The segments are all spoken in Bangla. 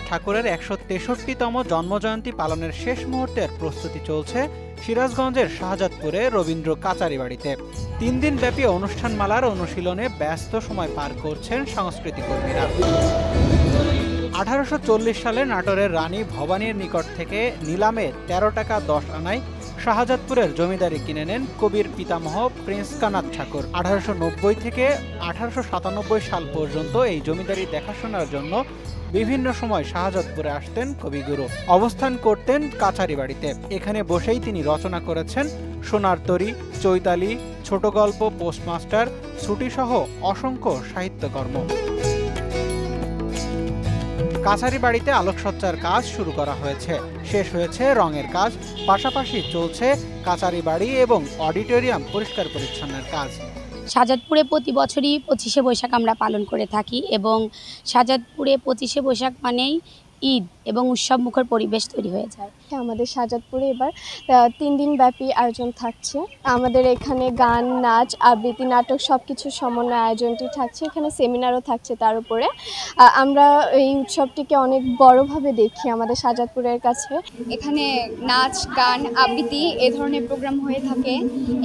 ঠাকুরের ১৬৩তম জন্মজয়ন্তী পালনের শেষ মুহূর্তের প্রস্তুতি চলছে সিরাজগঞ্জের শাহজাদপুরে রবীন্দ্র কাচারিবাড়িতে। ৩ দিনব্যাপী অনুষ্ঠানমালার অনুশীলনে ব্যস্ত সময় পার করছেন সংস্কৃতি কর্মীরা। 1840 সালে নাটোরের রানী ভবানীর নিকট থেকে নিলামে ১৩ টাকা ১০ আনায় শাহজাদপুরের জমিদারি কিনে নেন কবির পিতামহ প্রিন্স কানাত ঠাকুর। 1890 থেকে 1897 সাল পর্যন্ত এই জমিদারি দেখাশোনার জন্য বিভিন্ন সময় শাহজাদপুরে আসতেন কবিগুরু। অবস্থান করতেন কাচারিবাড়িতে। এখানে বসেই তিনি রচনা করেছেন সোনার তরী, চৈতালি, ছোট গল্প, পোস্টমাস্টার, ছুটিসহ অসংখ্য সাহিত্যকর্ম। কাচারিবাড়িতে আলোকসজ্জার কাজ শুরু করা হয়েছে, শেষ হয়েছে রঙের কাজ, পাশাপাশি চলছে কাচারিবাড়ি এবং অডিটোরিয়াম পরিষ্কার পরিচ্ছন্নের কাজ। শাহজাদপুরে প্রতি বছরই 25শে বৈশাখ আমরা পালন করে থাকি এবং শাহজাদপুরে 25শে বৈশাখ মানেই ঈদ এবং উৎসব মুখর পরিবেশ তৈরি হয়ে যায়। আমাদের শাহজাদপুরে এবার 3 দিন ব্যাপী আয়োজন থাকছে। আমাদের এখানে গান, নাচ, আবৃত্তি, নাটক সবকিছু সমন্বয় আয়োজনটি থাকছে। এখানে সেমিনারও থাকছে। তার উপরে আমরা এই উৎসবটিকে অনেক বড়ভাবে দেখি আমাদের শাহজাদপুরের কাছে। এখানে নাচ, গান, আবৃত্তি এ ধরনের প্রোগ্রাম হয়ে থাকে।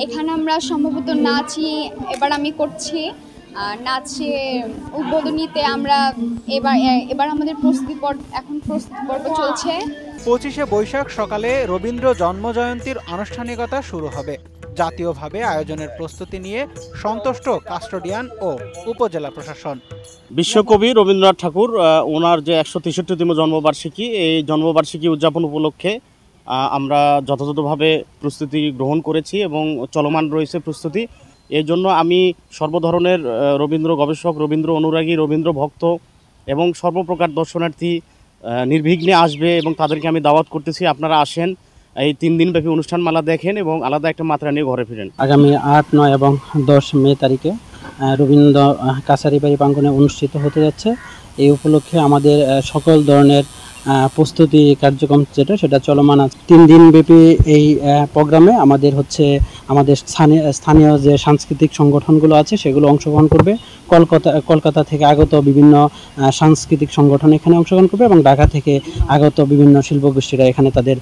এখানে আমরা সম্ভবত নাচই এবার আমি করছি। নাচে উদ্বোধনীতে আমরা এবার আমাদের প্রস্তুতি পর্ব চলছে। 25শে বৈশাখ সকালে রবীন্দ্র জন্মজয়ন্তীর আনুষ্ঠানিকতা শুরু হবে। জাতীয়ভাবে আয়োজনের প্রস্তুতি নিয়ে সন্তুষ্ট কাস্টোডিয়ান ও উপজেলা প্রশাসন। বিশ্বকবি রবীন্দ্রনাথ ঠাকুর ওনার যে 163তম জন্মবার্ষিকী, এই জন্মবার্ষিকী উদযাপন উপলক্ষে আমরা যথাযথভাবে প্রস্তুতি গ্রহণ করেছি এবং চলমান রয়েছে প্রস্তুতি। এই জন্য আমি সর্বধরনের রবীন্দ্র গবেষক, রবীন্দ্র অনুরাগী, রবীন্দ্র ভক্ত এবং সর্বপ্রকার দর্শনার্থী নির্বিঘ্নে আসবে এবং তাদেরকে আমি দাওয়াত করতেছি, আপনারা আসেন, এই 3 দিনব্যাপী অনুষ্ঠানমালা দেখেন এবং আলাদা একটা মাত্রা নিয়ে ঘরে ফিরেন। আগামী 8, 9 এবং 10 মে তারিখে রবীন্দ্র কাচারিবাড়ি প্রাঙ্গণে অনুষ্ঠিত হতে যাচ্ছে। এই উপলক্ষে আমাদের সকল ধরনের প্রস্তুতি কার্যক্রম সেটা চলমান আছে। 3 দিনব্যাপী এই প্রোগ্রামে আমাদের স্থানীয় যে সাংস্কৃতিক সংগঠনগুলো আছে সেগুলো অংশগ্রহণ করবে। কলকাতা থেকে আগত বিভিন্ন সাংস্কৃতিক সংগঠন এখানে অংশগ্রহণ করবে এবং ঢাকা থেকে আগত বিভিন্ন শিল্পগোষ্ঠীরা এখানে তাদের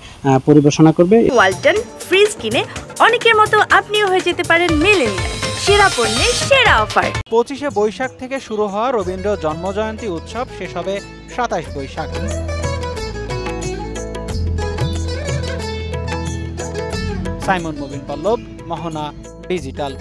পরিবেশনা করবে। ওয়ালটন ফ্রিজ কিনে অনেকের মতো আপনিও হয়ে যেতে পারেন মিলেনিয়াল। সেরা পণ্যের সেরা অফার। 25শে বৈশাখ থেকে শুরু হওয়া রবীন্দ্র জন্মজয়ন্তী উৎসব শেষ হবে 27 বৈশাখ। সাইমন মুবিন পল্লব, মোহনা ডিজিটাল।